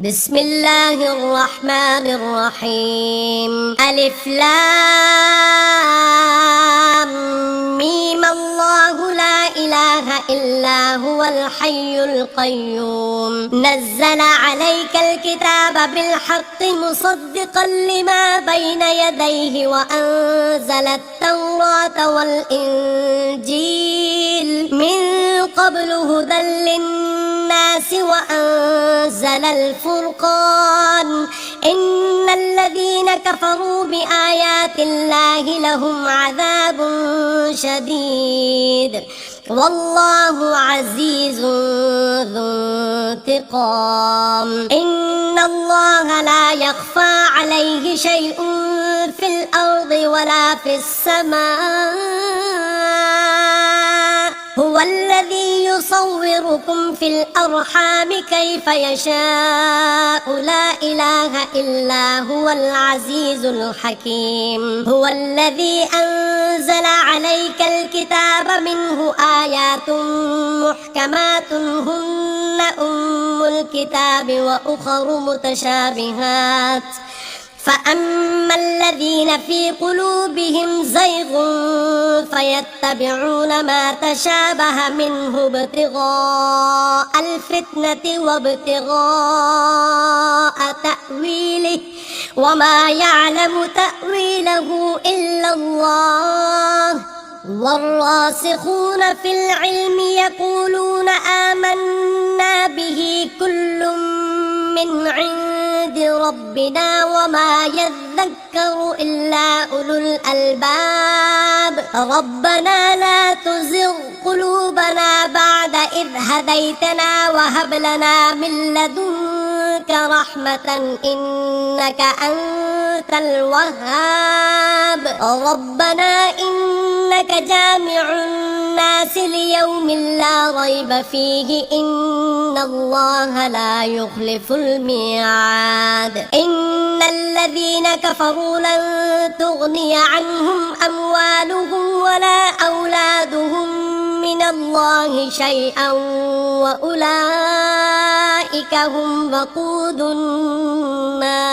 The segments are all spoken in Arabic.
بسم الله الرحمن الرحيم. ألف لام ميم. الله لا إله إلا هو الحي القيوم. نزل عليك الكتاب بالحق مصدقا لما بين يديه وأنزل التوراة والإنجيل من قبل هدى للناس وأنزل الفرقان. إن الذين كفروا بآيات الله لهم عذاب شديد والله عزيز ذو انتقام. إن الله لا يخفى عليه شيء في الأرض ولا في السماء. هو الذي يصوركم في الأرحام كيف يشاء. لا إله إلا هو العزيز الحكيم. هو الذي أنزل عليك الكتاب منه آيات محكمات هن أم الكتاب وأخر متشابهات. فأما الذين في قلوبهم زيغ فيتبعون ما تشابه منه ابتغاء الفتنة وابتغاء تأويله وما يعلم تأويله إلا الله. والراسخون في العلم يقولون آمنا به كل من عند ربنا وما يذكر إلا أولو الألباب. ربنا لا تزغ قلوبنا بعد إذ هديتنا وهب لنا من لدنك رحمة إنك أنت الوهاب. ربنا إنك جامع الناس ليوم لا ريب فيه إن الله لا يخلف الميعاد. إن الذين كفروا لن تغني عنهم أموالهم ولا أولادهم من الله شيئا وأولئك هم وقود النار.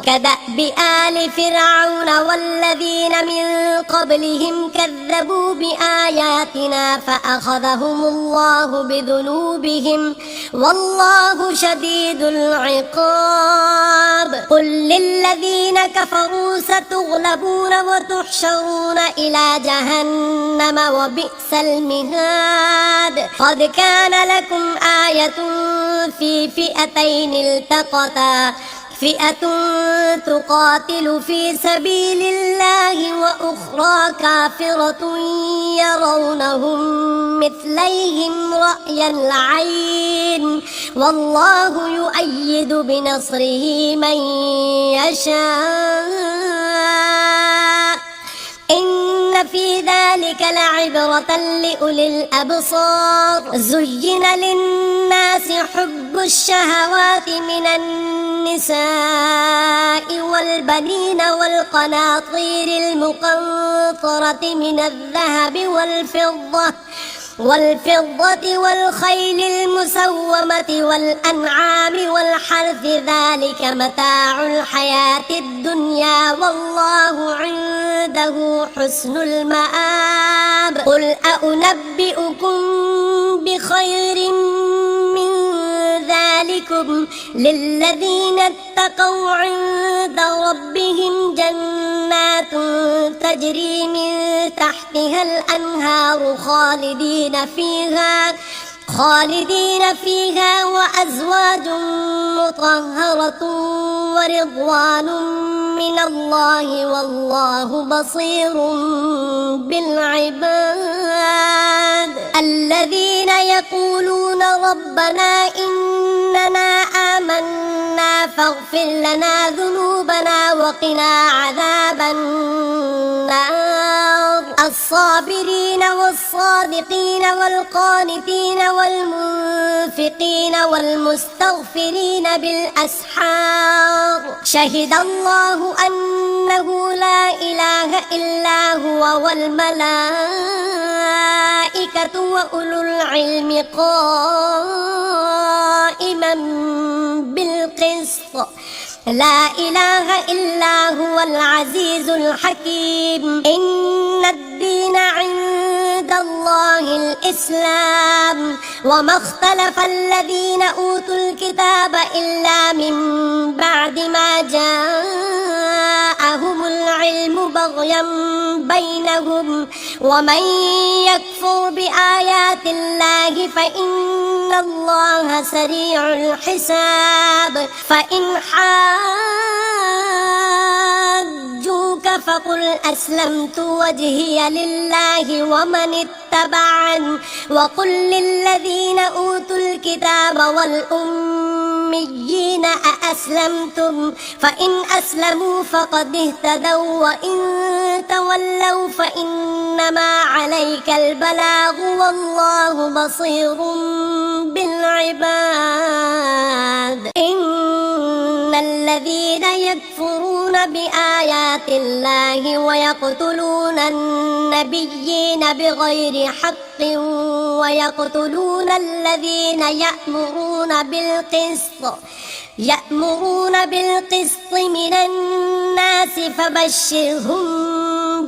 كدأب آل فرعون والذين من قبلهم كذبوا بآياتنا فأخذهم الله بذنوبهم والله شديد العقاب. قل للذين كفروا ستغلبون وتحشرون إلى جهنم وبئس المهاد. قد كان لكم آية في فئتين التقتا فئة تقاتل في سبيل الله وأخرى كافرة يرونهم مثليهم رأي العين والله يؤيد بنصره من يشاء. إن في ذلك لعبرة لأولي الأبصار. زين للناس حب الشهوات من النساء والبنين والقناطير المقنطرة من الذهب والفضة والخيل المسومة والأنعام والحرث ذلك متاع الحياة الدنيا والله عنده حسن المآب. قل أنبئكم بخير من ذلكم للذين اتقوا عند ربهم جنات تجري من تحتها الأنهار خالدين فيها وأزواج مطهرة ورضوان من الله والله بصير بالعباد. الذين يقولون ربنا إننا آمنا فاغفر لنا ذنوبنا وقنا عذاب النار. الصابرين والصادقين والقانتين والمنفقين والمستغفرين بالأسحار. شهد الله أنه لا إله إلا هو والملائكة وأولو العلم قائما بالقسط. بالقسط لا إله إلا هو العزيز الحكيم إن الدين عند الله الإسلام وما اختلف الذين أوتوا الكتاب إلا من بعد ما جاءهم العلم بغيا بينهم ومن يكفر بآيات الله فإن الله سريع الحساب فإن حاجوك فقل أسلمت وجهي لله ومن اتبعني وقل للذين أوتوا الكتاب والأميين أأسلمتم فإن أسلموا فقد اهتدوا وإن تولوا فإنما عليك البلاغ والله بصير بالعباد إن الذين يكفرون بآيات الله ويقتلون النبيين بغير حق ويقتلون الذين يأمرون بالقسط من الناس فبشرهم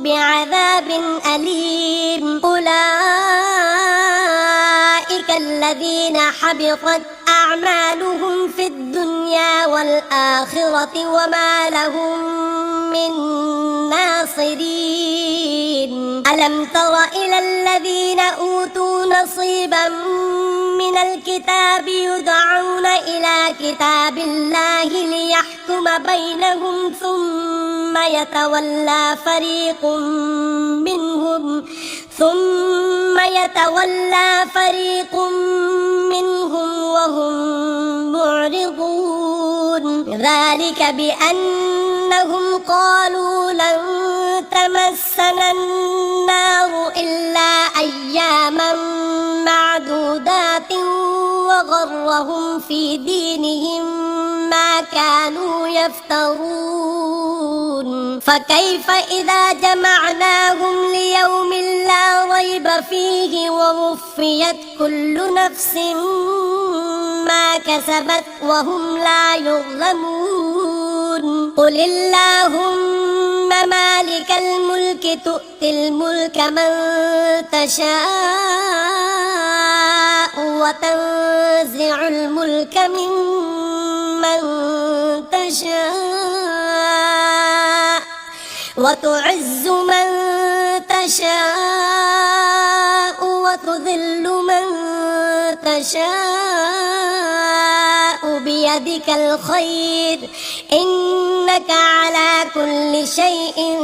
بعذاب أليم أولئك الذين حبطت أعمالهم في الدنيا والآخرة وما لهم من ناصرين ألم تر إلى الذين أوتوا نصيبا من الكتاب يدعون إلى كتاب الله ليحكم بينهم ثم يتولى فريق منهم وهم معرضون ذلك بأنهم قالوا لن تمسنا النار إلا أياما معدودات وغرهم في دينهم ما كانوا يفترون فكيف إذا جمعناهم ليوم لا ريب فيه ووفيت كل نفس ما كسبت وهم لا يظلمون قل اللهم مالك الملك تؤتي الملك من تشاء وتنزع الملك ممن تشاء وتعز من تشاء وتذل من تشاء بيدك الخير إنك على كل شيء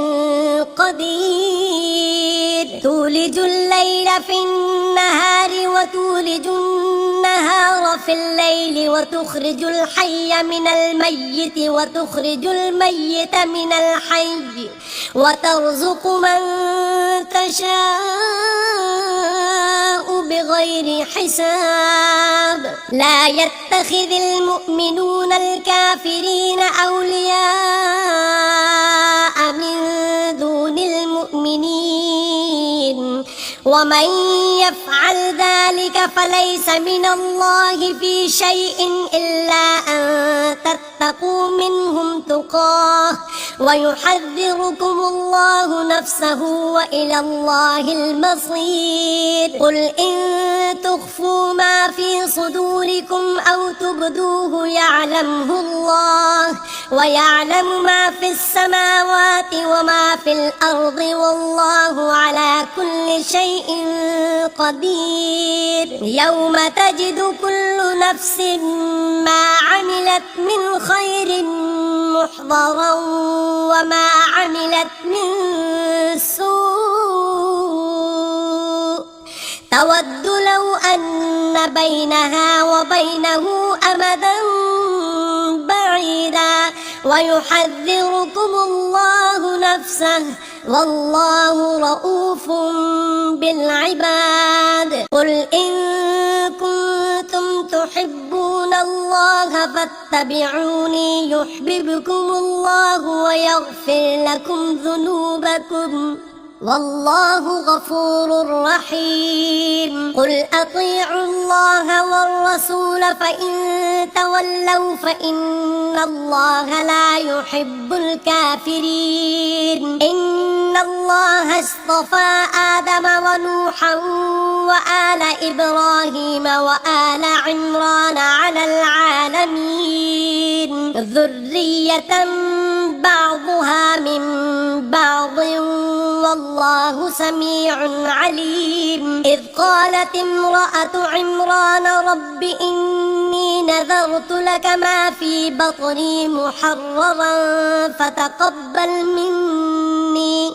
قدير تولج الليل في النهار وتولج النهار في الليل وتخرج الحي من الميت وتخرج الميت من الحي وترزق من تشاء بغير حساب لا يتخذ المؤمنون الكافرين أولياء من دون المؤمنين ومن يفعل ذلك فليس من الله في شيء إلا أن تتقوا منهم تقاه ويحذركم الله نفسه وإلى الله المصير قل إن تخفوا ما في صدوركم أو تبدوه يعلمه الله ويعلم ما في السماوات وما في الأرض والله على كل شيء قدير يوم تجد كل نفس ما عملت من خير محضرا وما عملت من سوء تود لو أن بينها وبينه أمدا بعيدا ويحذركم الله نفسه والله رؤوف بالعباد قل إن كنتم تحبون الله فاتبعوني يحببكم الله ويغفر لكم ذنوبكم والله غفور رحيم. قل أطيعوا الله والرسول فإن تولوا فإن الله لا يحب الكافرين. إن الله اصطفى آدم ونوحا وآل إبراهيم وآل عمران على العالمين ذرية بعضها من بعض والله سميع عليم. إذ قالت امرأة عمران رب إني نذرت لك ما في بطني محررا فتقبل مني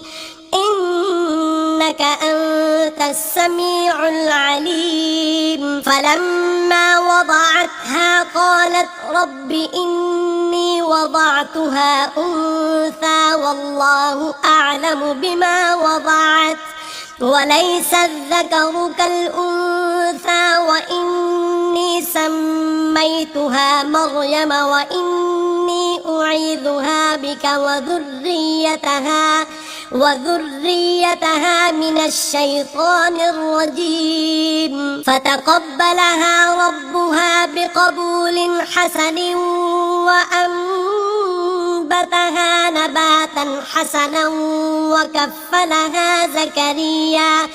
إنك أنت السميع العليم. فلما وضعتها قالت رب إني وضعتها أنثى والله أعلم بما وضعت وليس الذكر كالأنثى وإني سميتها مريم وإني أعيذها بك وذريتها من الشيطان الرجيم. فتقبلها ربها بقبول حسن وأنبتها نباتا حسنا وكفلها زكريا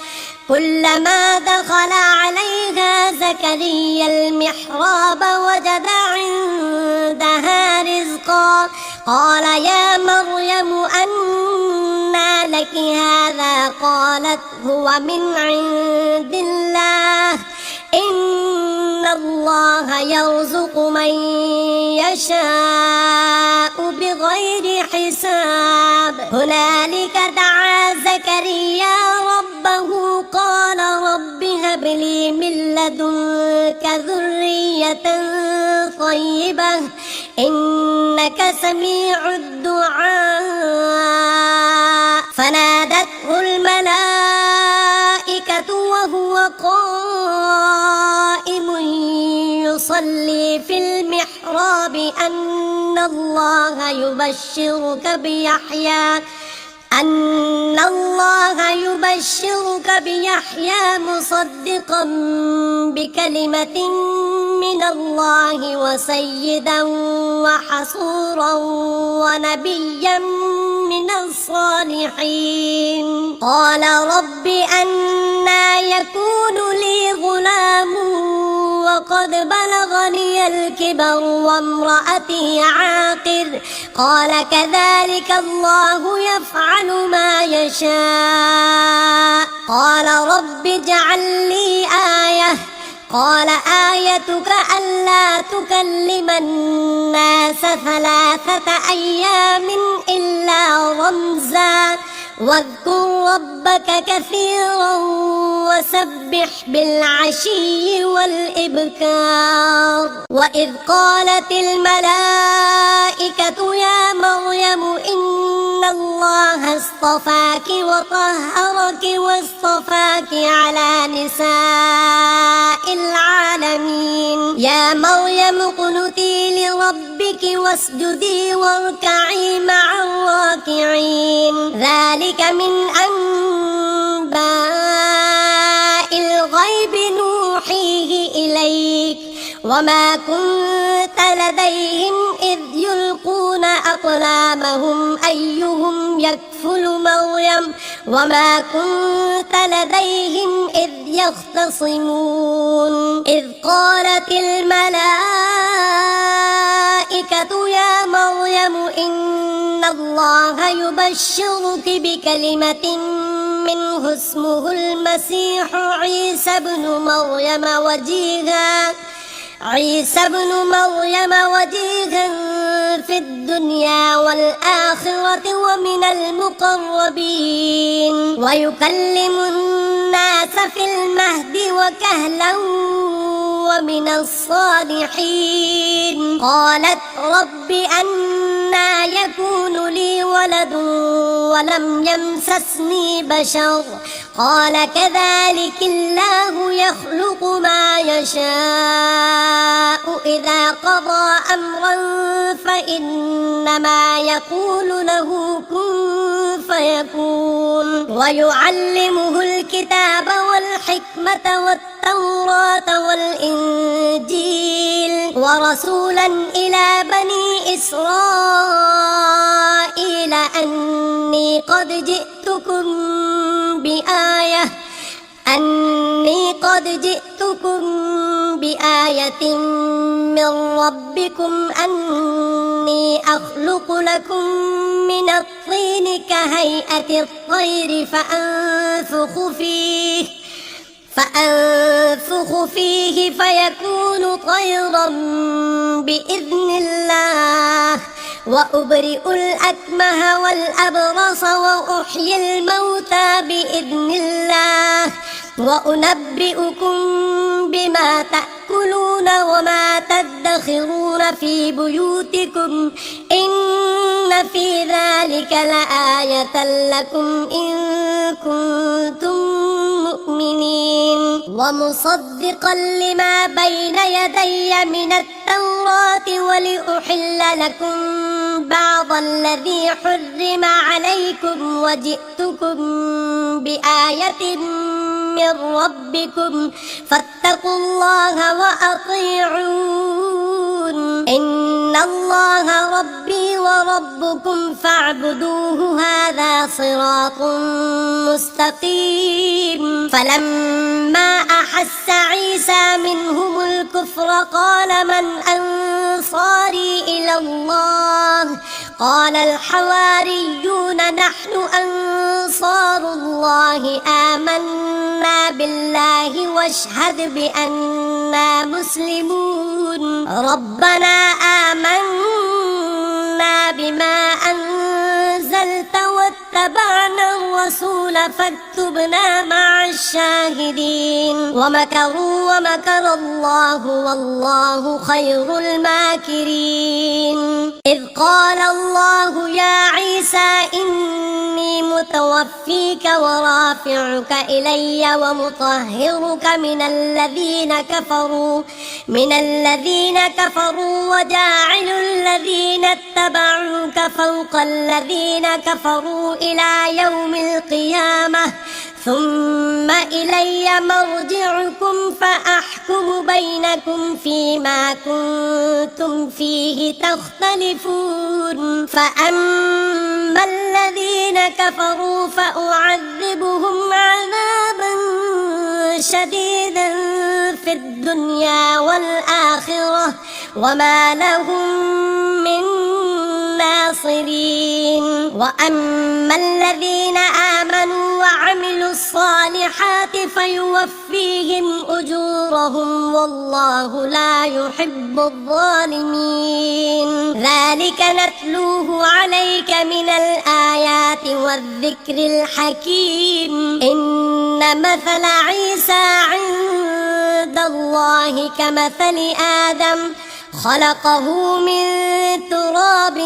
كلما دخل عليها زكريا المحراب وجد عندها رزقا قال يا مريم أنى لك هذا قالت هو من عند الله إن الله يرزق من يشاء بغير حساب. هنالك دعا زكريا ربه قال رب هب لي من لدنك ذرية طيبة إنك سميع الدعاء. فنادته الملائكة وهو قائم يصلي في المحراب أن الله يبشرك بيحيى مصدقا بكلمة من الله وسيدا وحصورا ونبيا من الصالحين. قال رب أنى يكون لي غلام وقد بلغني الكبر وامرأتي عاقر قال كذلك الله يفعل ما يشاء. قال رب اجعل لي آية قال آيتك ألا تكلم الناس 3 أيام إلا رمزا واذكر ربك كثيرا وسبح بالعشي والإبكار. وإذ قالت الملائكة يا مريم إن الله اصطفاك وطهرك واصطفاك على نساء العالمين. يا مريم اقنتي لربك واسجدي واركعي مع الراكعين. ذلك من أنباء الغيب نوحيه إليك وما كنت لديهم إذ يلقون أقلامهم أيهم يكفل مريم وما كنت لديهم إذ يختصمون. إذ قالت الملائكة يا مريم إن الله يبشرك بكلمة منه اسمه المسيح عيسى بن مريم وجيها في الدنيا والآخرة ومن المقربين ويكلم الناس في المهد وكهلا ومن الصالحين. قالت رب أنى يكون لي ولد ولم يمسسني بشر قال كذلك الله يخلق ما يشاء إذا قضى أمرا فإنما يقول له كن فيكون ويعلمه الكتاب والحكمة والتوراة والإنجيل ورسولا إلى بني إسرائيل أني قد جئتكم بآية من ربكم أني أخلق لكم من الطين كهيئة الطير فأنفخ فيه فيكون طيرا بإذن الله وأبرئ الأكمه والأبرص وأحيي الموتى بإذن الله وأنبئكم بما تأكلون وما تدخرون في بيوتكم إن في ذلك لآية لكم إن كنتم مؤمنين ومصدقا لما بين يدي من التوراة ولأحل لكم بعض الذي حرم عليكم وجئتكم بآية من ربكم فاتقوا الله وأطيعون إن الله ربي وربكم فاعبدوه هذا صراط مستقيم فلما أحس عيسى منهم الكفر قال من أنصاري إلى الله قال الحواريون نحن أنصار الله آمنا بالله واشهد بأننا مسلمون ربنا آمنا بما أنزلت واتبعنا الرسول فاكتبنا مع الشاهدين ومكروا ومكر الله والله خير الماكرين إذ قال الله يا عيسى إني متوفيك ورافعك إلي ومطهرك من الذين كفروا وجاعل الذين اتبعوك فوق الذين كفروا إلى يوم القيامة ثم إلي مرجعكم فأحكم بينكم فيما كنتم فيه تختلفون فأما الذين كفروا فأعذبهم عذابا شديدا في الدنيا والآخرة وما لهم من ناصرين وأما الذين آمنوا وعملوا الصالحات فيوفيهم أجورهم والله لا يحب الظالمين ذلك نتلوه عليك من الآيات والذكر الحكيم إن مثل عيسى عند الله كمثل آدم خلقه من تراب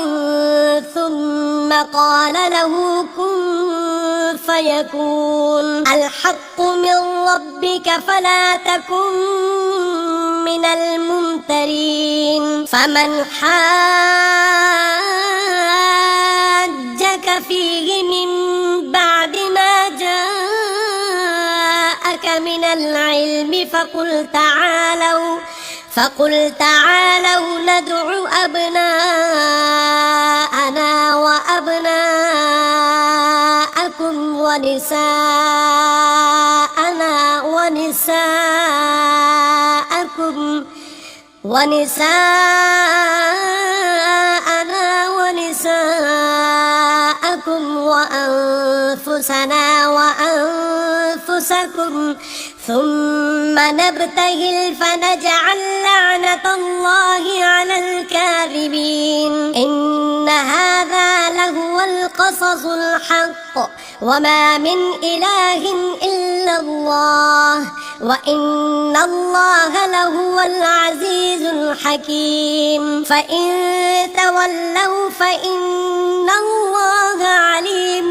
ثم قال له كن فيكون الحق من ربك فلا تكن من الممترين فمن حاجك فيه من بعد ما جاءك من العلم فقل تعالوا ندع أبناءنا وأبناءكم ونساءكم وأنفسنا وأنفسكم ثم نبتهل فنجعل لعنة الله على الكاذبين إن هذا لهو القصص الحق وما من إله إلا الله وإن الله لهو العزيز الحكيم فإن تولوا فإن الله عليم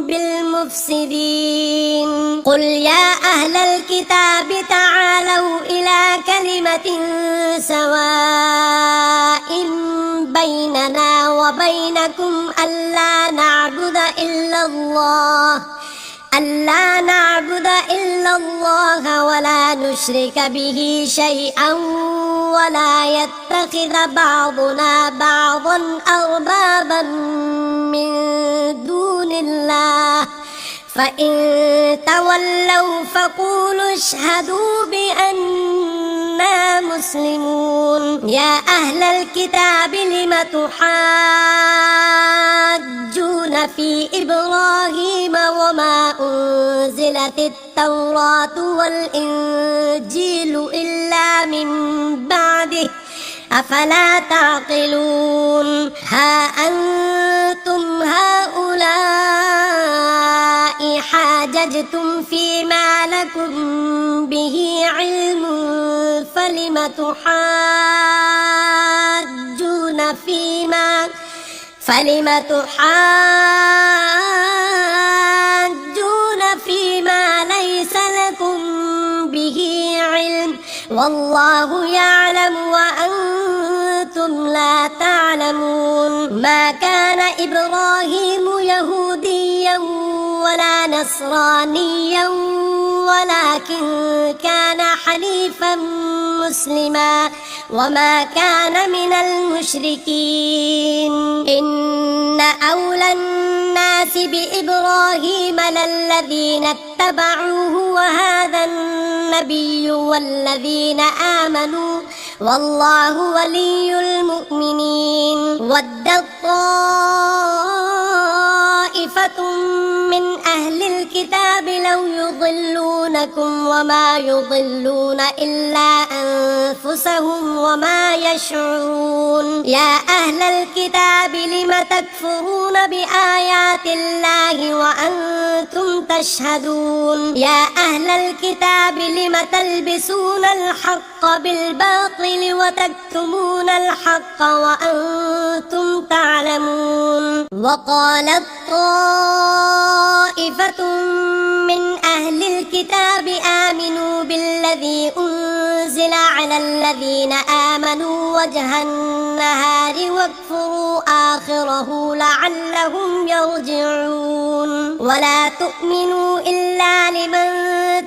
بالمفسدين قل يا أهل الكتاب تعالوا إلى كلمة سواء بيننا وبينكم ألا نعبد ألا نعبد إلا الله ولا نشرك به شيئا ولا يتخذ بعضنا بعضا أربابا من دون الله فإن تولوا فقولوا اشهدوا بأننا مسلمون يا أهل الكتاب لم تحاجون في إبراهيم وما أنزلت التوراة والإنجيل إلا من بعده أفلا تعقلون ها أنتم هؤلاء حاججتم فيما لكم به علم فلم تحاجون فيما ليس لكم به علم والله يعلم وأنتم لا تعلمون ما كان إبراهيم يهوديا ولا نصرانيا ولكن كان حنيفا مسلما وما كان من المشركين إن أولى الناس بإبراهيم للذين اتبعوه وهذا النبي والذين آمنوا والله ولي المؤمنين ودت طائفة من أهل الكتاب لو يضلونكم وما يضلون إلا أنفسهم وما يشعرون يا أهل الكتاب لم تكفرون بآيات الله وأنتم تشهدون يا أهل الكتاب لم تلبسون الحق بالباطل وتكتمون الحق وأنتم تعلمون وقالت طائفة من أهل الكتاب آمنوا بالذي أنزل على الذين آمنوا وجه النهار واكفروا آخره لعلهم يرجعون ولا تؤمنوا إلا لمن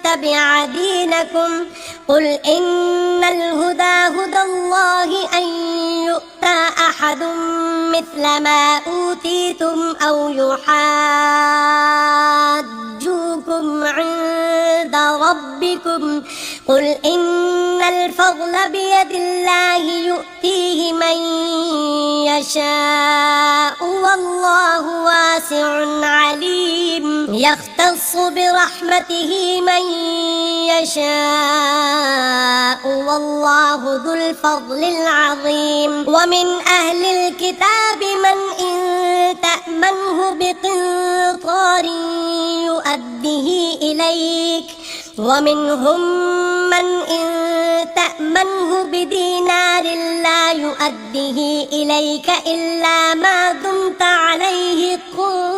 تبع دينكم قل إن الهدى هدى الله أن يؤتى أحد مثل ما أوتيتم أو يحاجوكم عند ربكم قل إن الفضل بيد الله يؤتيه من يشاء والله واسع عليم يختص برحمته من يشاء والله ذو الفضل العظيم ومن أهل الكتاب من إن تأمنه بقنطار يؤده إليك ومنهم من إن تأمنه بدينار لا يؤده إليك إلا ما دمت عليه قائما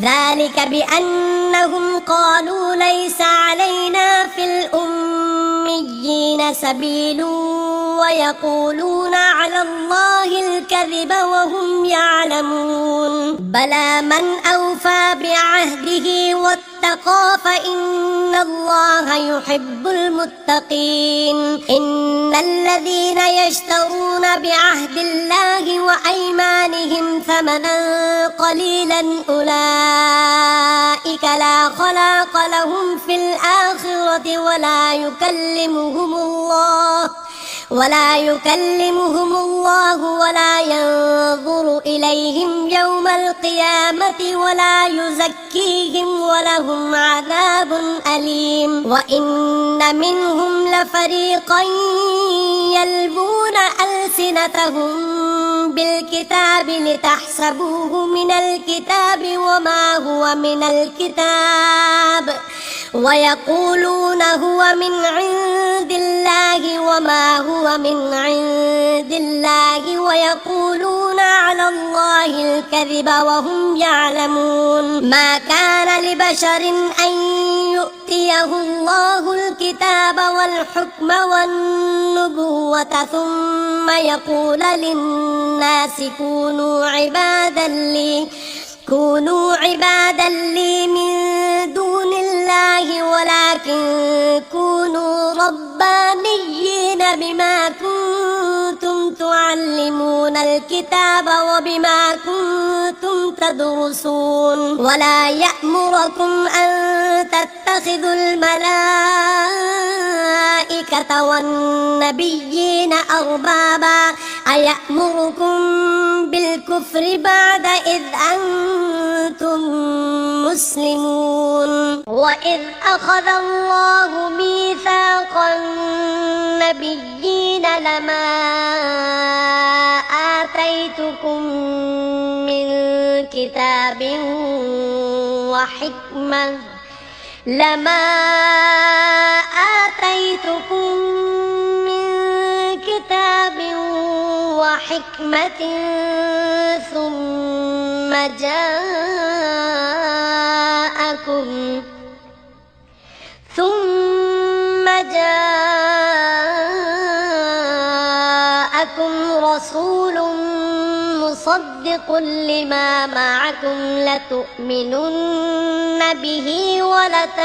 ذلك بأنهم قالوا ليس علينا في الأميين سبيل ويقولون على الله الكذب وهم يعلمون بلى من أوفى بعهده واتقى فإن الله يحب المتقين إن الذين يشترون بعهد الله وأيمانهم ثمنا قليلا أولئك لا خلاق لهم في الآخرة ولا يكلمهم الله ولا ينظر إليهم يوم القيامة ولا يزكيهم ولهم عذاب أليم وإن منهم لفريقا يلبون ألسنتهم بالكتاب لتحسبوه من الكتاب وما هو من الكتاب ويقولون هو من عند الله الله وما هو من عند الله ويقولون على الله الكذب وهم يعلمون. ما كان لبشر أن يؤتيه الله الكتاب والحكم والنبوة ثم يقول للناس كونوا عبادا لي من دون الله ولكن كونوا ربانيين بما كنتم تعلمون الكتاب وبما كنتم تدرسون. ولا يأمركم أن تتخذوا الملائكة والنبيين أربابا أيأمركم بالكفر بعد إذ أنتم مسلمون. وإذ أخذ الله ميثاق النبيين لما آتيتكم من كتاب وحكمة ثم جاءكم رسول مصدق لما معكم لتؤمنن به ولتنصرنه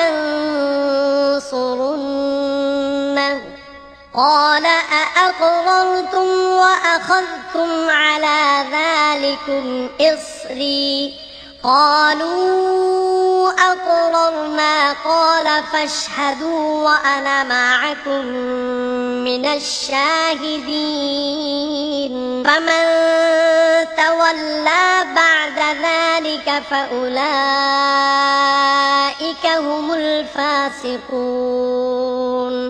قال أأقررتم وأخذتم على ذلكم إصري قالوا أقررنا قال فاشهدوا وأنا معكم من الشاهدين. فمن تولى بعد ذلك فأولئك هم الفاسقون.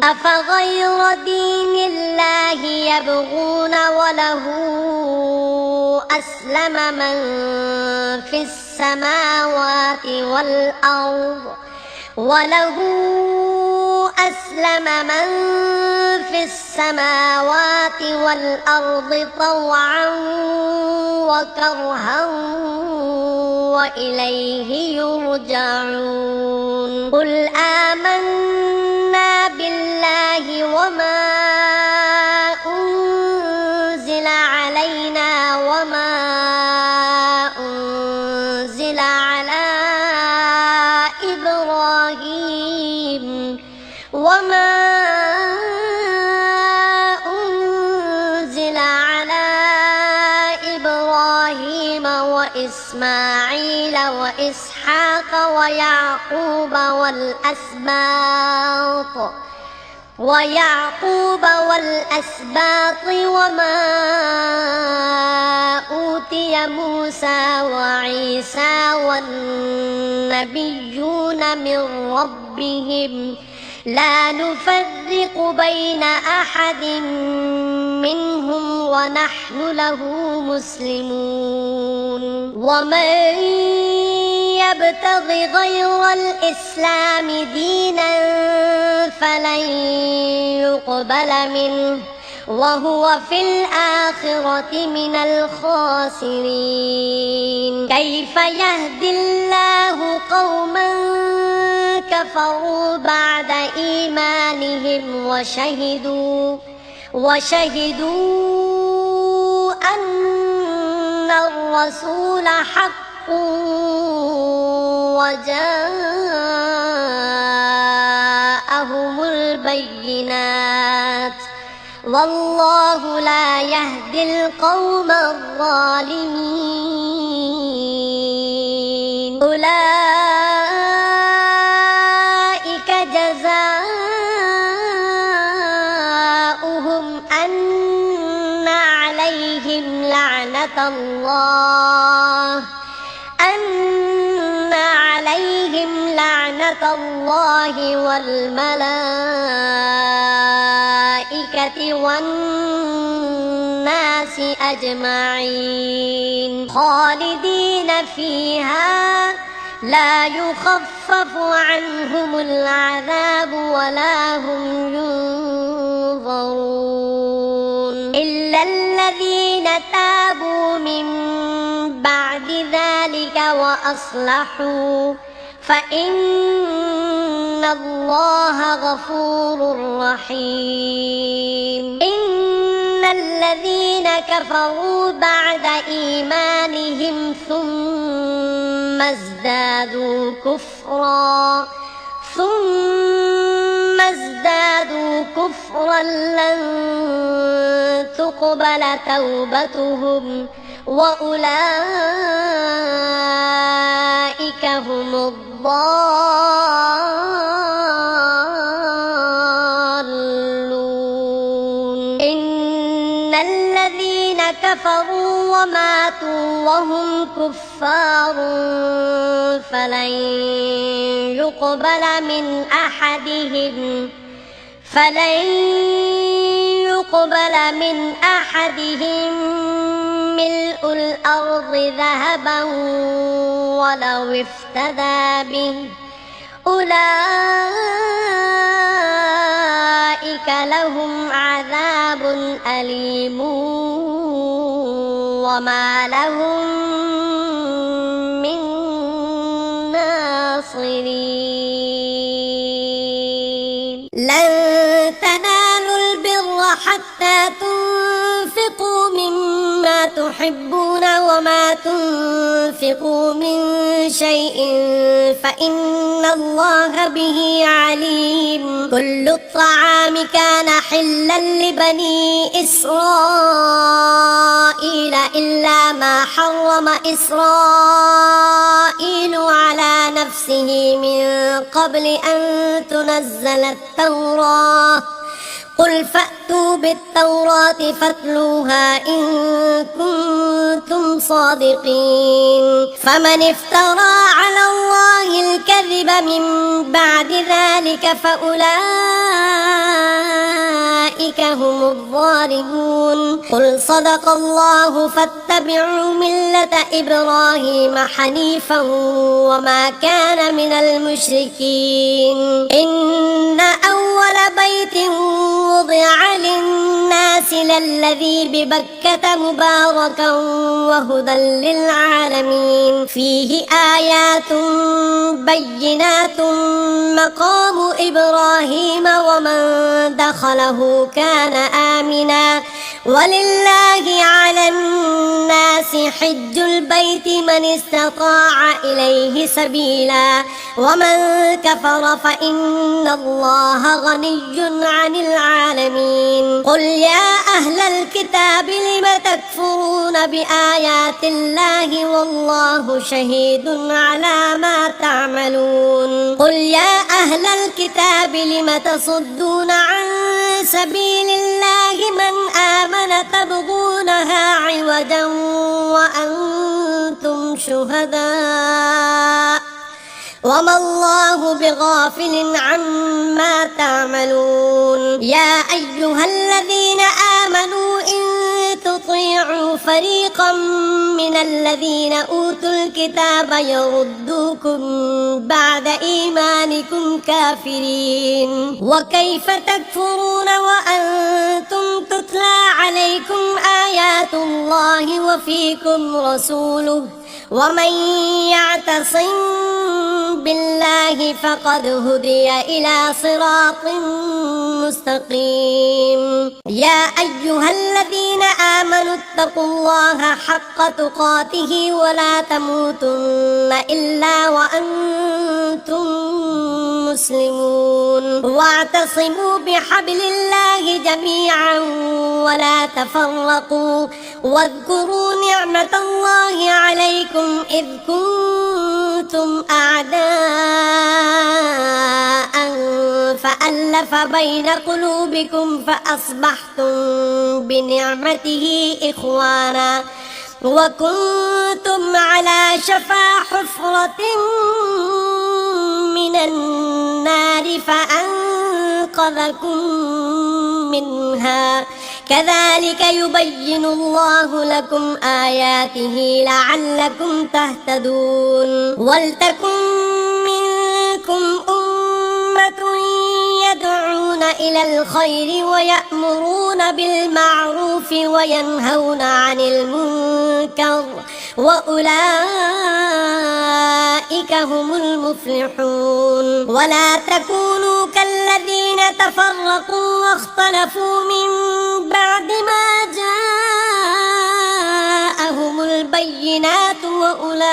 أفغير دين الله يبغون وله أسلم من في السماوات والأرض طوعا وكرها وإليه يرجعون. قل آمنا بالله وما أنزل علينا وما أنزل على إبراهيم وإسماعيل وإسحاق ويعقوب والأسباط وما أوتي موسى وعيسى والنبيون من ربهم لا نفرق بين أحد منهم ونحن له مسلمون. ومن يبتغ غير الإسلام دينا فلن يقبل منه وهو في الآخرة من الخاسرين. كيف يهدي الله قوما كفروا بعد إيمانهم وشهدوا أن الرسول حق وجاءهم البينات والله لا يهدي القوم الظالمين. أولئك جزاؤهم أن عليهم لعنة الله والملائكة والناس أجمعين خالدين فيها لا يخفف عنهم العذاب ولا هم ينظرون. يحضرون إلا الذين تابوا من بعد ذلك وأصلحوا فإن الله غفور رحيم إن الذين كفروا بعد إيمانهم ثم ازدادوا كفرا لن تقبل توبتهم وأولئك هم الضالون إن الذين كفروا وماتوا وهم كفار فلن يقبل من أحدهم ملء الأرض ذهبا ولو افتدى به أولئك لهم عذاب أليم وما لهم من ناصرين لن تنالوا البر حتى تنفقوا مما تحبون وما تنفقوا من شيء فإن الله به عليم كل الطعام كان حلا لبني إسرائيل إلا ما حرم إسرائيل على نفسه من قبل أن تنزل التوراة قل فأتوا بالتوراة فاتلوها إن كنتم صادقين فمن افترى على الله الكذب من بعد ذلك فأولئك هم الظالمون قل صدق الله فاتبعوا ملة إبراهيم حنيفا وما كان من المشركين إن أول بيت وضع للناس للذي ببكة مباركا وهدى للعالمين فيه آيات بينات مقام إبراهيم ومن دخله كان آمنا ولله على الناس حج البيت من استطاع إليه سبيلا ومن كفر فإن الله غني عن العالمين قل يا أهل الكتاب لم تكفرون بآيات الله والله شهيد على ما تعملون قل يا أهل الكتاب لم تصدون عن سبيل الله من آمن تبغونها عوجا وأنتم شهداء وما الله بغافل عما تعملون يا أيها الذين آمنوا إن تطيعوا فريقا من الذين أوتوا الكتاب يردوكم بعد إيمانكم كافرين وكيف تكفرون وأنتم تتلى عليكم آيات الله وفيكم رسوله ومن يعتصم بالله فقد هدي إلى صراط مستقيم يا أيها الذين آمنوا اتقوا الله حق تقاته ولا تموتن إلا وأنتم مسلمون واعتصموا بحبل الله جميعا ولا تفرقوا واذكروا نعمة الله عليكم إذ كنتم أعداء فألف بين قلوبكم فأصبحتم بنعمته إخوانا وكنتم على شفا حفرة من النار فأنقذكم منها كذلك يبين الله لكم آياته لعلكم تهتدون ولتكن منكم أمة يدعون إلى الخير ويأمرون بالمعروف وينهون عن المنكر وأولئك هم المفلحون ولا تكونوا كالذين تفرقوا واختلفوا من بعد ما جاءهم البينات وأولئك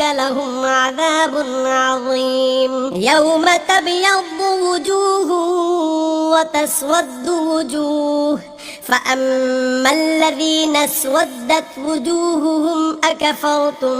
لهم عذاب عظيم يوم تبيض وجوه وتسود وجوه فأما الذين اسودت وجوههم أكفرتم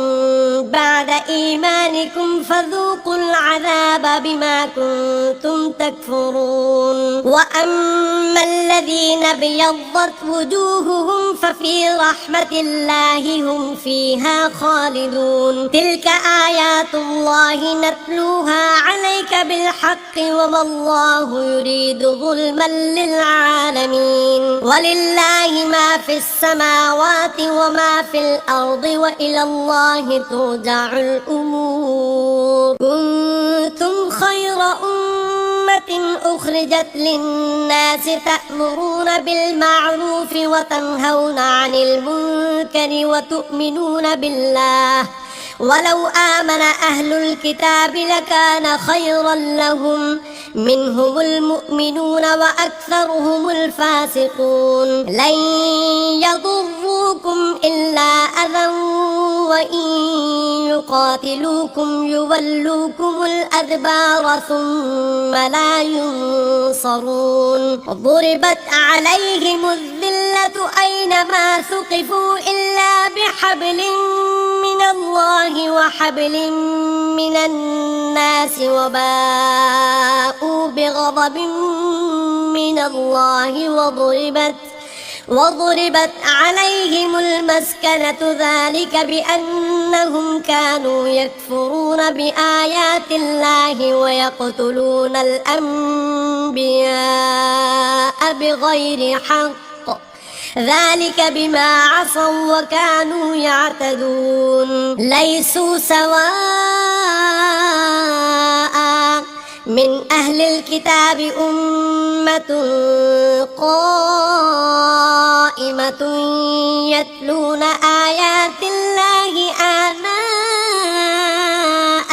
بعد إيمانكم فذوقوا العذاب بما كنتم تكفرون وأما الذين ابيضت وجوههم ففي رحمة الله هم فيها خالدون تلك آيات الله نتلوها عليك بالحق وما الله يريد ظلما للعالمين ولله ما في السماوات وما في الأرض وإلى الله ترجع الأمور كنتم خير أمة أخرجت للناس تأمرون بالمعروف وتنهون عن المنكر وتؤمنون بالله ولو آمن أهل الكتاب لكان خيرا لهم منهم المؤمنون وأكثرهم الفاسقون لن يضروكم إلا أذى وإن يقاتلوكم يولوكم الأدبار ثم لا ينصرون ضربت عليهم الذلة أينما ثقفوا إلا بحبل من الله وحبل من الناس وباءوا بغضب من الله وضربت عليهم المسكنة ذلك بأنهم كانوا يكفرون بآيات الله ويقتلون الأنبياء بغير حق ذلك بما عصوا وكانوا يعتدون ليسوا سواء من أهل الكتاب أمة قائمة يتلون آيات الله آناء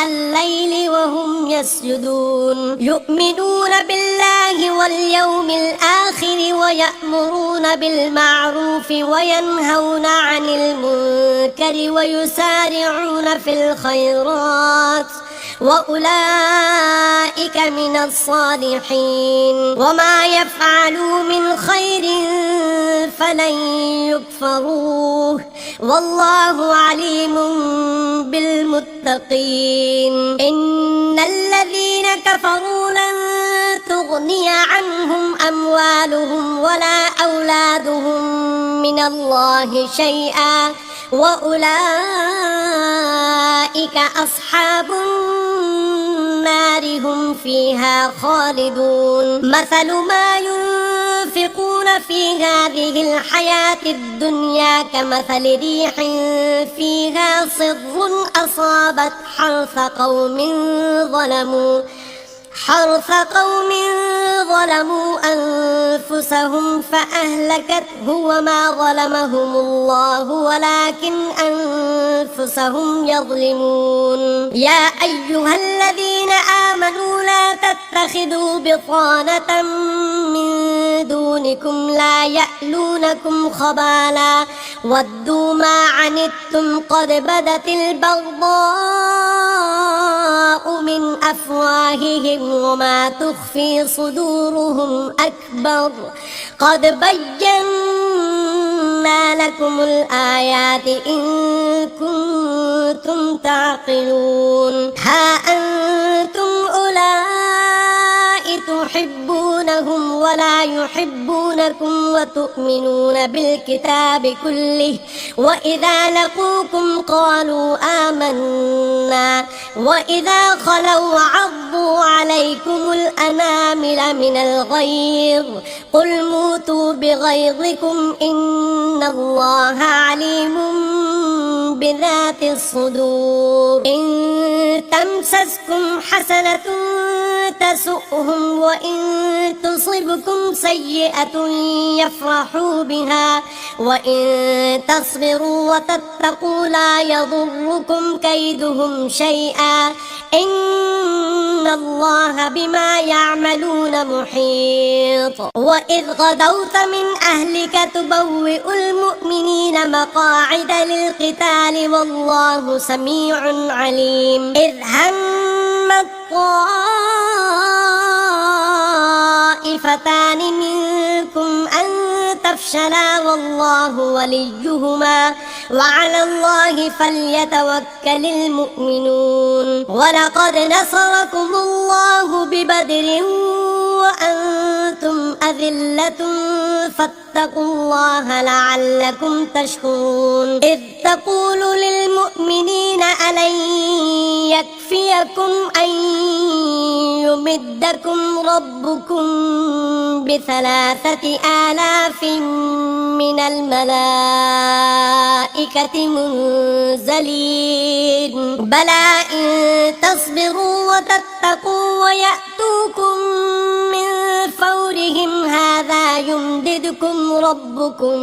الليل وهم يسجدون يؤمنون بالله واليوم الآخر ويأمرون بالمعروف وينهون عن المنكر ويسارعون في الخيرات وأولئك من الصالحين وما يفعلوا من خير فلن يكفروه والله عليم بالمتقين إن الذين كفروا لن تغني عنهم أموالهم ولا أولادهم من الله شيئا وأولئك أصحاب النار هم فيها خالدون مثل ما ينفقون في هذه الحياة الدنيا كمثل ريح فيها صر أصابت حرث قوم ظلموا أنفسهم فأهلكته وما ظلمهم الله ولكن أنفسهم يظلمون يا أيها الذين آمنوا لا تتخذوا بطانة من دونكم لا يألونكم خبالا ودوا ما عنتم قد بدت البغضاء من أفواههم وما تخفي صدورهم أكبر قد بينا لكم الآيات إن كنتم تعقلون ها أنتم أولئك تحبونهم ولا يحبونكم وتؤمنون بالكتاب كله وإذا لقوكم قالوا آمنا وإذا خلوا عضوا عليكم الأنامل من الغيظ قل موتوا بغيظكم إن الله عليم بذات الصدور إن تمسسكم حسنة تسؤهم وإن تصبكم سيئة يفرحوا بها وإن تصبروا وتتقوا لا يضركم كيدهم شيئا إن الله بما يعملون محيط وإذ غدوت من أهلك تبوئ المؤمنين مقاعد للقتال والله سميع عليم إذ هم الطائفتان منكم أن تفشلا والله وليهما وعلى الله فليتوكل المؤمنون ولقد نصركم الله ببدر وأنتم أذلة فاتقوا الله لعلكم تشكرون إذ تقول للمؤمنين ألن يكفيكم أن يمدكم ربكم ب3,000 من الملائكة منزلين بلى إن تصبروا وتتقوا ويأتوكم من فورهم هذا يمددكم ربكم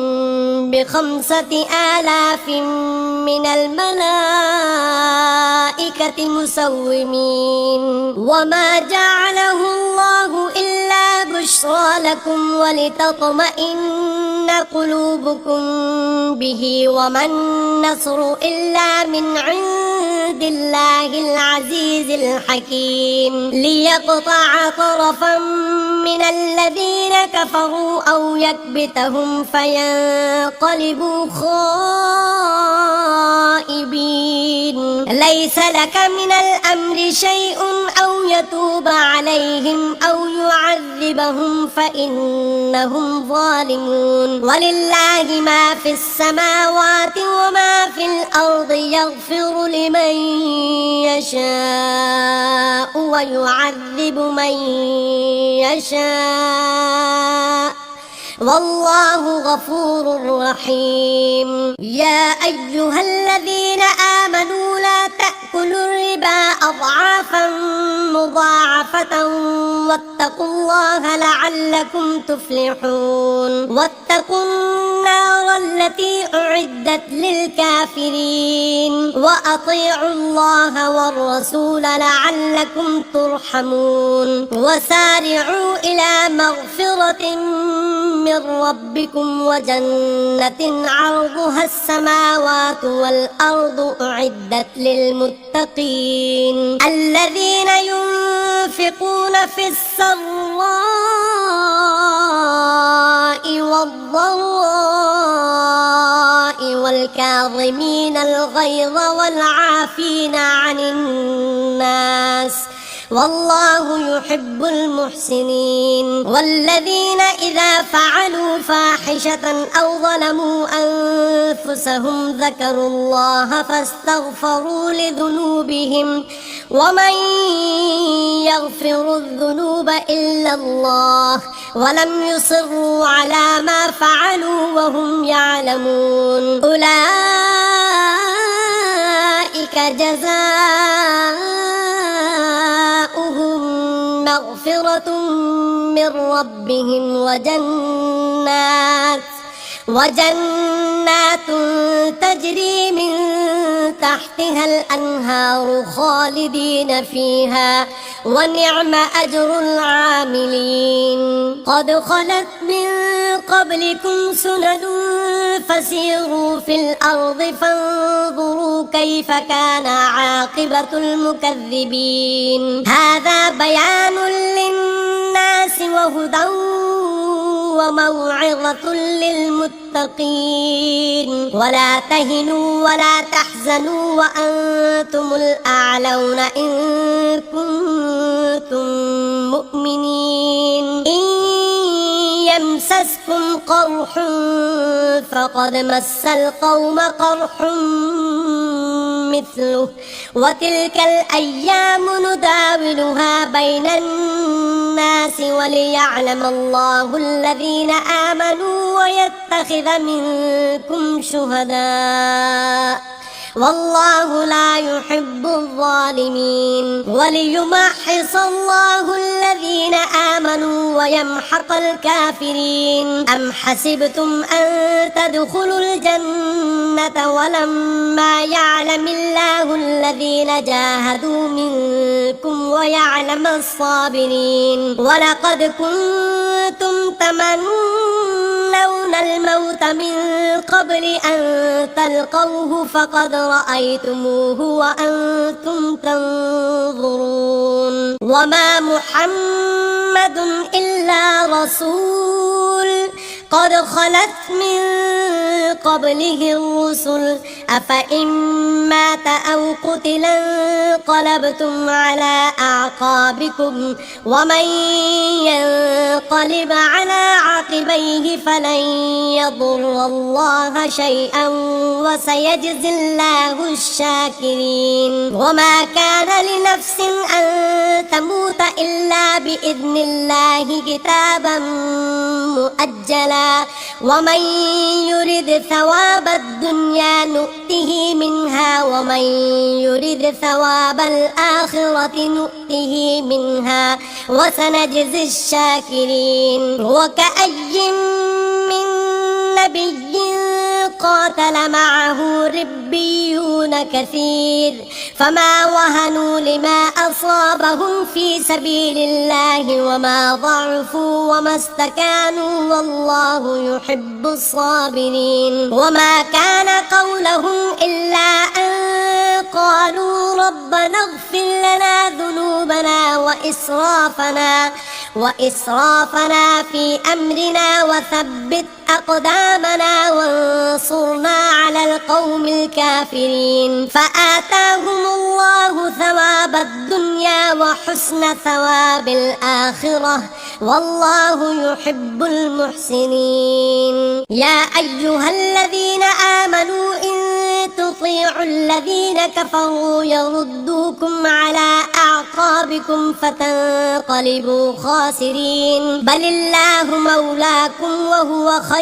ب5,000 من الملائكة مسومين وما جعله الله إلا بشرى لكم ولتطمئن قلوبكم به وما النصر إلا من عند الله العزيز الحكيم ليقطع طرفا من الذين كفروا أو يكبتهم فينقلبوا خائبين ليس لك من الأمر شيء أو يتوب عليهم أو يعذبهم فإنهم ظالمون ولله ما في السماوات وما في الأرض يغفر لمن يشاء ويعذب من يشاء والله غفور رحيم يا أيها الذين آمنوا لا تأكلوا الربا أضعافا مضاعفة واتقوا الله لعلكم تفلحون واتقوا النار التي أعدت للكافرين وأطيعوا الله والرسول لعلكم ترحمون وسارعوا إلى مغفرة من ربكم وجنة عرضها السماوات والأرض أعدت للمتقين الذين ينفقون في السراء والضراء والكاظمين الغيظ والعافين عن الناس والله يحب المحسنين والذين إذا فعلوا فاحشة أو ظلموا أنفسهم ذكروا الله فاستغفروا لذنوبهم ومن يغفر الذنوب إلا الله ولم يصروا على ما فعلوا وهم يعلمون أولئك جزاؤهم مغفرة من ربهم وجنات تجري من تحتها الأنهار خالدين فيها ونعم أجر العاملين قد خلت من قبلكم سنن فسيروا في الأرض فانظروا كيف كان عاقبة المكذبين هذا بيان للناس وهدى وموعظة للمتقين ولا تهنوا ولا تحزنوا وأنتم الأعلون إن كنتم مؤمنين إن يمسسكم قرح فقد مس القوم قرح مثله وتلك الأيام نداولها بين الناس وليعلم الله الذين آمنوا ويتخذ منكم شهداء والله لا يحب الظالمين وليمحص الله الذين آمنوا ويمحق الكافرين أم حسبتم أن تدخلوا الجنة ولما يعلم الله الذين جاهدوا منكم ويعلم الصابرين ولقد كنتم تمنون الموت من قبل أن تلقوه فقد رأيتموه وأنتم تنظرون وما محمد إلا رسول قد خلت من قبله الرسل أفإن مات أو قتل انقلبتم على أعقابكم ومن ينقلب على عقبيه فلن يضر الله شيئا وسيجزي الله الشاكرين وما كان لنفس أن تموت إلا بإذن الله كتابا مؤجلا ومن يرد ثواب الدنيا نؤته منها ومن يرد ثواب الآخرة نؤته منها وسنجزي الشاكرين وكأي من نبي قاتل معه ربيون كثير فما وهنوا لما أصابهم في سبيل الله وما ضعفوا وما استكانوا والله يحب الصابرين وما كان قولهم إلا أن قالوا ربنا اغفر لنا ذنوبنا وإسرافنا في أمرنا وثبت أقدامنا وانصرنا على القوم الكافرين فآتاهم الله ثواب الدنيا وحسن ثواب الآخرة والله يحب المحسنين يا أيها الذين آمنوا إن تطيعوا الذين كفروا يردوكم على أعقابكم فتنقلبوا خاسرين بل الله مولاكم وهو خير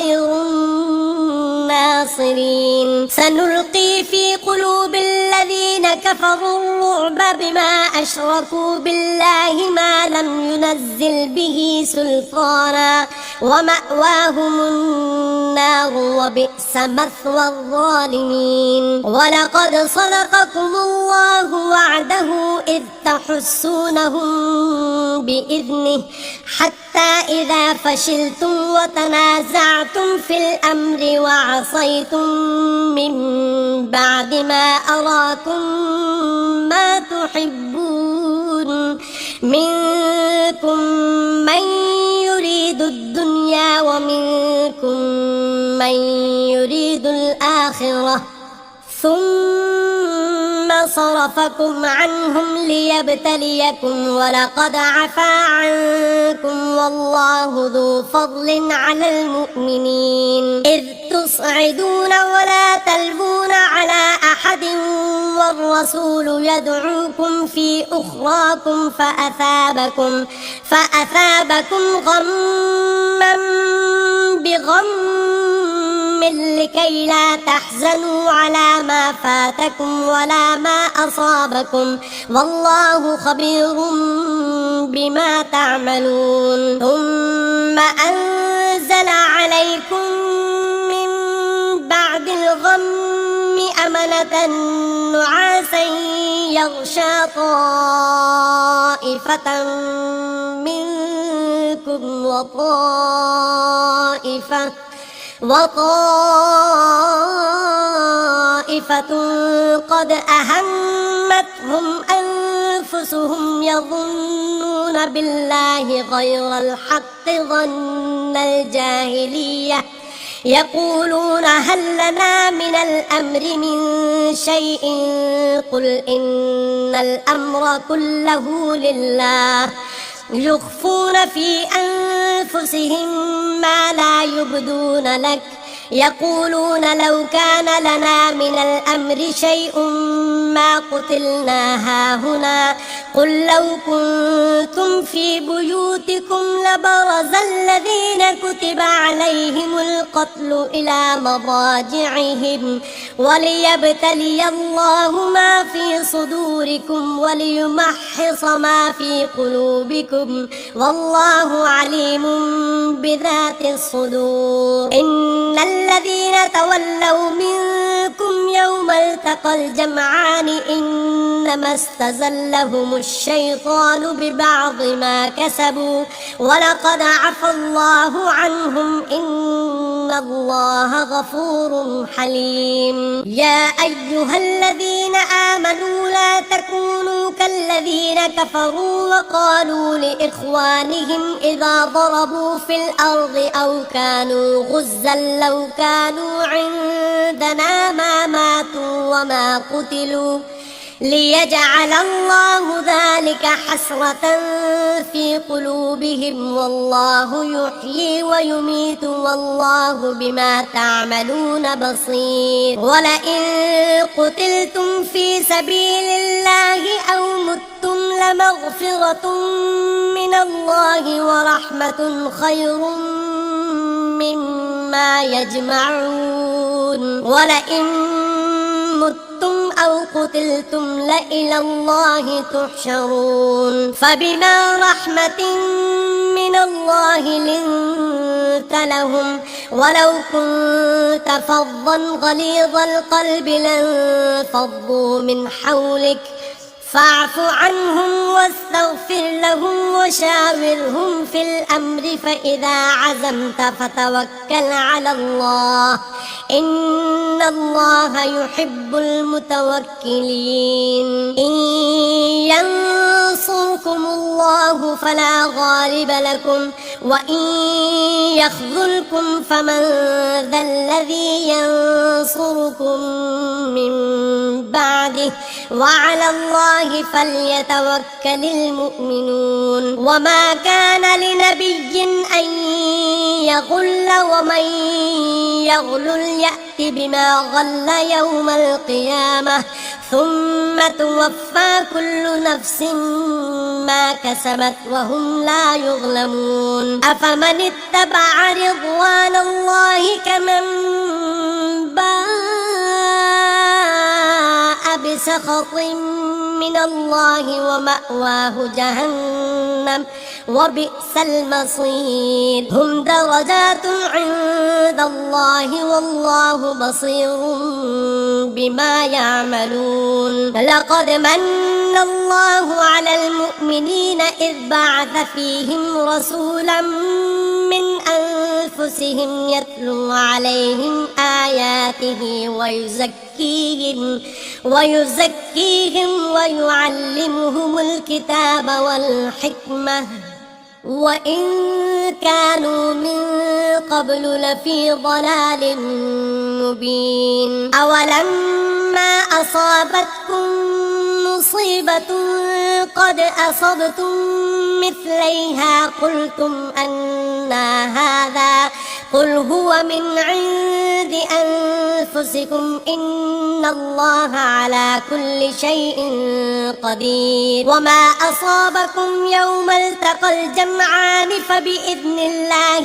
الناصرين سنلقي في قلوب الذين كفروا الرعب بما أشركوا بالله ما لم ينزل به سلطانا ومأواهم النار وبئس مثوى الظالمين ولقد صدقكم الله وعده إذ تحسونهم بإذنه حتى إذا فشلتم وتنازعتم في الأمر وعصيتم من بعد ما أراكم ما تحبون منكم من يريد الدنيا ومنكم من يريد الآخرة ثم صرفكم عنهم ليبتليكم ولقد عفا عنكم والله ذو فضل على المؤمنين إذ تصعدون ولا تلوون على أحد والرسول يدعوكم في أخراكم فأثابكم غما بغم لكي لا تحزنوا على ما فاتكم ولا ما أصابكم والله خبير بما تعملون ثم أنزل عليكم من بعد الغم أمنة نعاسا يغشى طائفة منكم وطائفة قد أهمتهم أنفسهم يظنون بالله غير الحق ظن الجاهلية يقولون هل لنا من الأمر من شيء قل إن الأمر كله لله يخفون في أنفسهم ما لا يبدون لك يقولون لو كان لنا من الأمر شيء ما قتلنا هاهنا قل لو كنتم في بيوتكم لبرز الذين كتب عليهم القتل إلى مضاجعهم وليبتلي الله ما في صدوركم وليمحص ما في قلوبكم والله عليم بذات الصدور. إن الذين تولوا منكم يوم التقى الجمعان إنما استزلهم الشيطان ببعض ما كسبوا ولقد عفى الله عنهم إن الله غفور حليم. يا أيها الذين آمنوا لا تكونوا كالذين كفروا وقالوا لإخوانهم إذا ضربوا في الأرض أو كانوا غزا لو كانوا عندنا ما ماتوا وما قتلوا ليجعل الله ذلك حسرة في قلوبهم والله يحيي ويميت والله بما تعملون بصير. ولئن قتلتم في سبيل الله أو متم لمغفرة من الله ورحمة خير مما يجمعون. ولئن متم أو قتلتم لإلى الله تحشرون. فبما رحمة من الله لنت لهم ولو كنت فظا غليظ القلب لانفضوا من حولك فاعف عنهم واستغفر لهم وشاورهم في الأمر فإذا عزمت فتوكل على الله إن الله يحب المتوكلين. إن ينصركم الله فلا غالب لكم وإن يخذلكم فمن ذا الذي ينصركم من بعده وعلى الله فليتوكل المؤمنون. وما كان لنبي أن يغل ومن يغل يأت بما غل يوم القيامة ثم توفى كل نفس ما كسبت وهم لا يظلمون. أفمن اتبع رضوان الله كمن باء بسخط من الله ومأواه جهنم وبئس المصير. هم درجات عند الله والله بصير بما يعملون. لقد من الله على المؤمنين إذ بعث فيهم رسولا من أنفسهم يتلو عليهم آياته ويزكيهم ويعلمهم الكتاب والحكمة وإن كانوا من قبل لفي ضلال مبين. أولما أصابتكم مصيبة قد أصبتم مثليها قلتم أنى هذا قل هو من عند أنفسكم إن الله على كل شيء قدير. وما أصابكم يوم التقى الجمعان فبإذن الله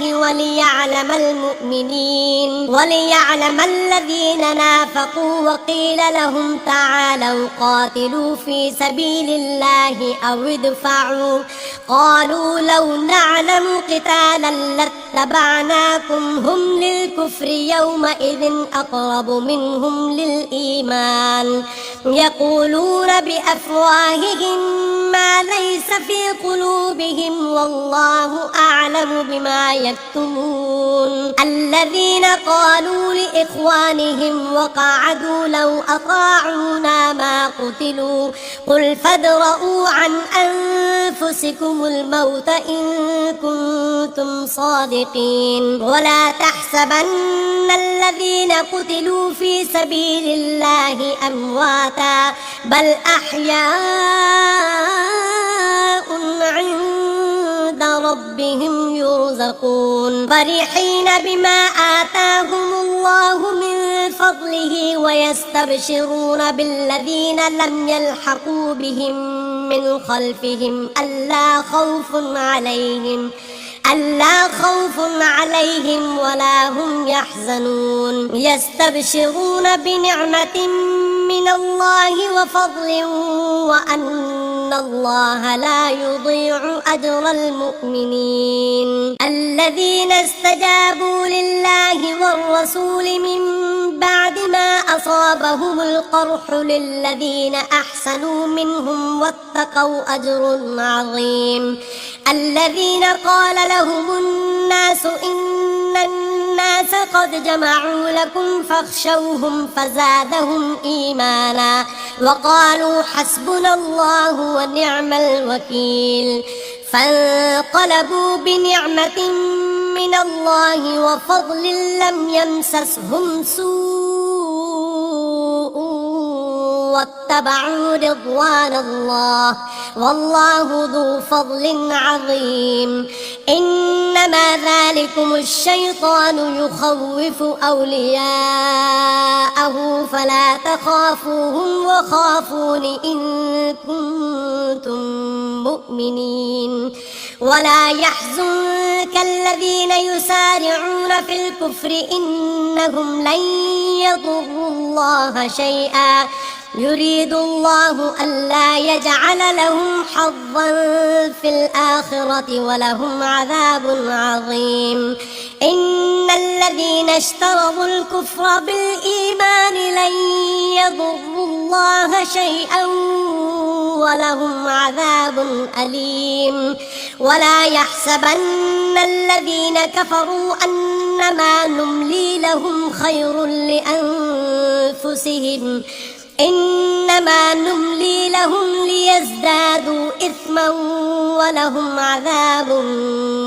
وليعلم الذين نافقوا وقيل لهم تعالوا قاتلوا في سبيل الله أو ادفعوا قالوا لو نعلم قتالا لاتبعناكم هم للكفر يومئذ أقرب منهم للإيمان يقولون بأفواههم ما ليس في قلوبهم والله أعلم بما يكتمون. الذين قالوا لإخوانهم وقعدوا لو أطاعونا ما قتلوا قل فادرءوا عن أنفسكم الموت إن كنتم صادقين. ولا تحسبن الذين قتلوا في سبيل الله أمواتا بل أحياء عند ربهم يرزقون فرحين بما آتاهم الله من فضله ويستبشرون بالذين لم يلحقوا بهم من خلفهم ألا خوف عليهم ولا هم يحزنون يستبشرون بنعمة من الله وفضل وأن الله لا يضيع أجر المؤمنين الذين استجابوا لله والرسول من بعد ما أصابهم القرح للذين أحسنوا منهم واتقوا أجر عظيم الذين قال لهم الناس إن الناس قد جمعوا لكم فاخشوهم فزادهم إيمانا وقالوا حسبنا الله ونعم الوكيل فانقلبوا بنعمة من الله وفضل لم يمسسهم سوء واتبعوا رضوان الله والله ذو فضل عظيم إنما ذلكم الشيطان يخوف أولياءه فلا تخافوهم وخافون إن كنتم مؤمنين ولا يحزنك الذين يسارعون في الكفر إنهم لن يضروا الله شيئا يريد الله ألا يجعل لهم حظا في الآخرة ولهم عذاب عظيم إن الذين اشتروا الكفر بالإيمان لن يضروا الله شيئا ولهم عذاب أليم ولا يحسبن الذين كفروا أنما نملي لهم خير لأنفسهم إنما نملي لهم ليزدادوا إثما ولهم عذاب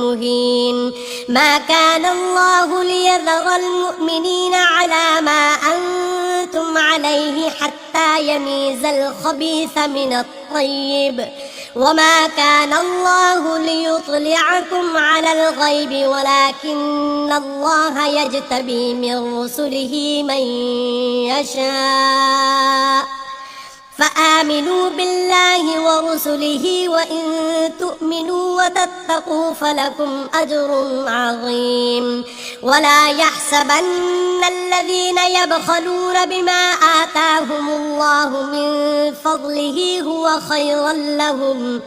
مهين ما كان الله ليذر المؤمنين على ما أنتم عليه حتى يميز الخبيث من الطيب وما كان الله ليطلعكم على الغيب ولكن الله يجتبي من رسله من يشاء فآمنوا بالله ورسله وإن تؤمنوا وتتقوا فلكم أجر عظيم ولا يحسبن الذين يبخلون بما آتاهم الله من فضله هو خيرا لهم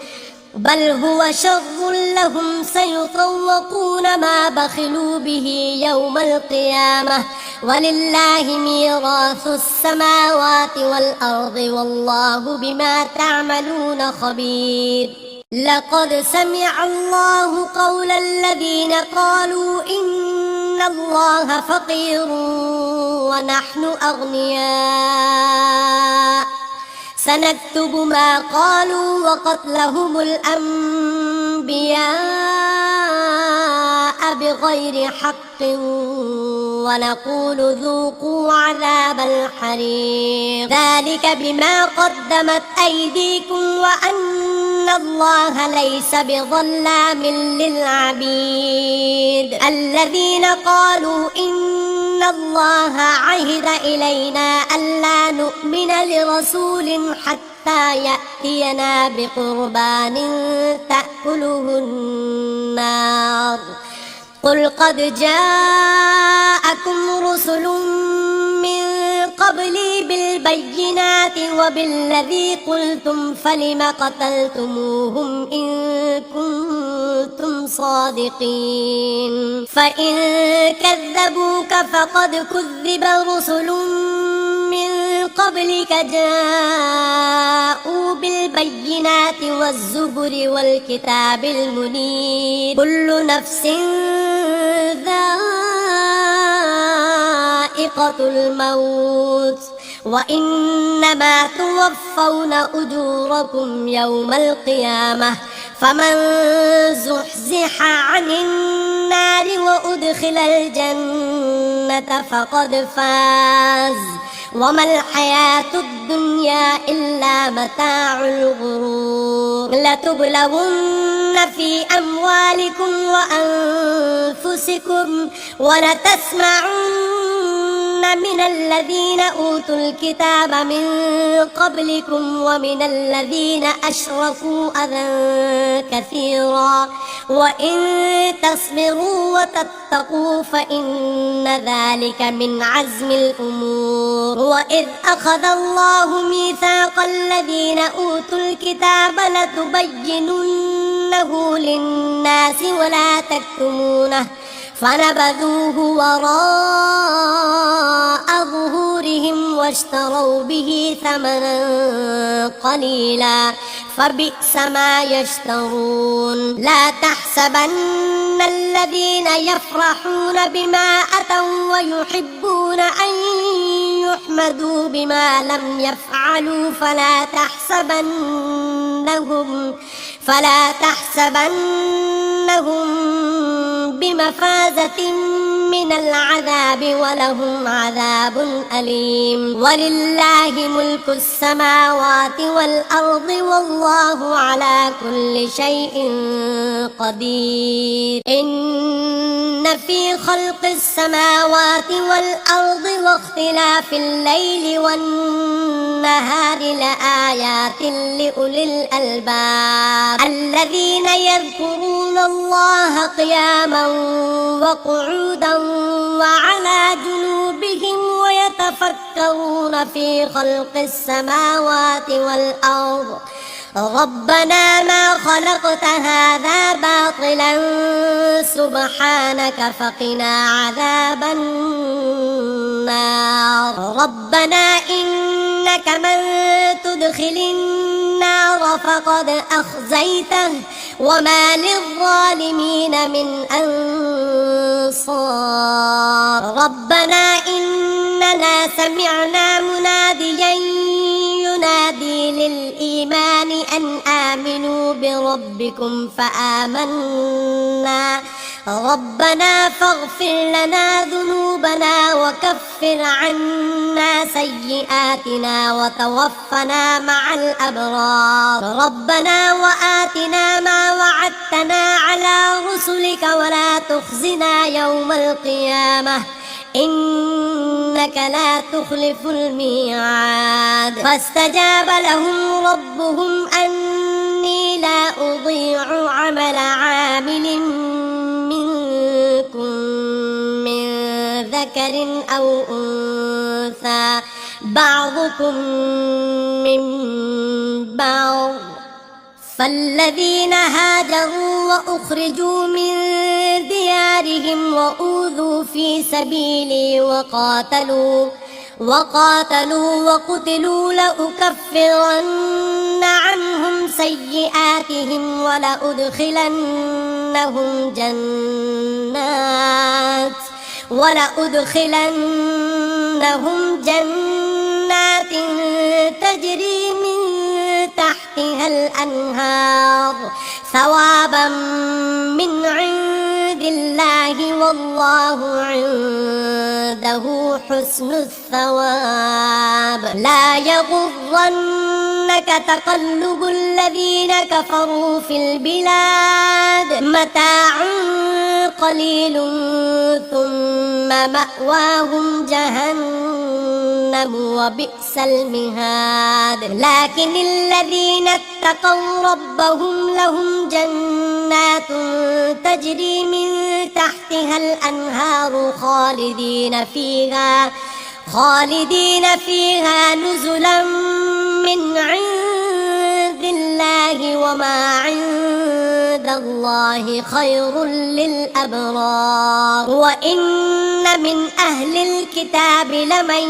بل هو شر لهم سيطوقون ما بخلوا به يوم القيامة ولله ميراث السماوات والأرض والله بما تعملون خبير لقد سمع الله قول الذين قالوا إن الله فقير ونحن أغنياء سنكتب ما قالوا وقتلهم الأنبياء بغير حق ونقول ذوقوا عذاب الحريق ذلك بما قدمت أيديكم وأن الله ليس بظلام للعبيد الذين قالوا إن الله عهد إلينا ألا نؤمن لرسول حتى يأتينا بقربان تأكله النار قل قد جاءكم رسل من قبلي بالبينات وبالذي قلتم فلم قتلتموهم إن كنتم صادقين فإن كذبوك فقد كذب رسل من قبلك جاءوا بالبينات والزبر والكتاب المنير كل نفس ذائقة الموت وإنما توفون أجوركم يوم القيامة فمن زحزح عن النار وأدخل الجنة الجنة فقد فاز وما الحياة الدنيا إلا متاع الغرور لتبلغن في أموالكم وأنفسكم ولتسمعن من الذين أوتوا الكتاب من قبلكم ومن الذين أشركوا أذى كثيرا وإن تصبروا وتتقوا فإن ذلك من عزم الأمور وإذ أخذ الله ميثاق الذين أوتوا الكتاب لتبيننه للناس ولا تكتمونه فنبذوه وراء ظهورهم واشتروا به ثمنا قليلا فبئس ما يشترون لا تحسبن الذين يفرحون بما أتوا ويحبون أن يحمدوا بما لم يفعلوا فلا تحسبنهم بمفازة من العذاب ولهم عذاب أليم ولله ملك السماوات والأرض والله على كل شيء قدير إن في خلق السماوات والأرض واختلاف الليل والنهار لآيات لأولي الألباب الذين يذكرون الله قياما وقعودا وعلى جنوبهم ويتفكرون في خلق السماوات والأرض ربنا ما خلقت هذا باطلا سبحانك فقنا عذاب النار ربنا إنك من تدخل النار فقد أخزيته وما للظالمين من أنصار ربنا إننا سمعنا مناديا ينادي للإيمان أن آمنوا بربكم فآمنا ربنا فاغفر لنا ذنوبنا وكفر عنا سيئاتنا وتوفنا مع الأبرار ربنا وآتنا ما وعدتنا على رسلك ولا تخزنا يوم القيامة إنك لا تخلف الميعاد فاستجاب لهم ربهم أني لا أضيع عمل عامل منكم من ذكر أو أنثى بعضكم من بعض فالذين هاجروا وأخرجوا من ديارهم وأوذوا في سبيلي وقاتلوا وقتلوا لأكفرن عنهم سيئاتهم ولأدخلنهم جنات تجري من تحتها الأنهار ثوابا من عند الله والله عنده حسن الثواب لا يغرنك تقلب الذين كفروا في البلاد متاع قليل ثم مأواهم جهنم وبئس المهاد لكن الذين اتقوا ربهم لهم جنات تجري من تحتها الأنهار خالدين فيها نزلا من عند الله وما عند الله خير للأبرار وإن من أهل الكتاب لمن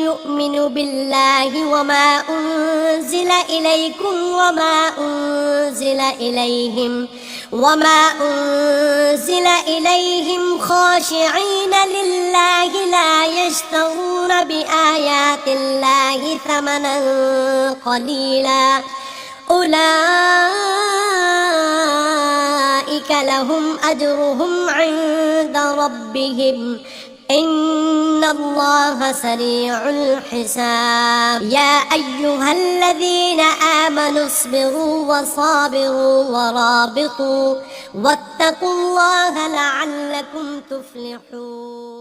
يؤمن بالله وما أنزل إليكم وما أنزل إليهم خاشعين لله لا يشترون بآيات الله ثمنا قليلا أولئك لهم أجرهم عند ربهم إن الله سريع الحساب. يا أيها الذين آمنوا اصبروا وصابروا ورابطوا واتقوا الله لعلكم تفلحون.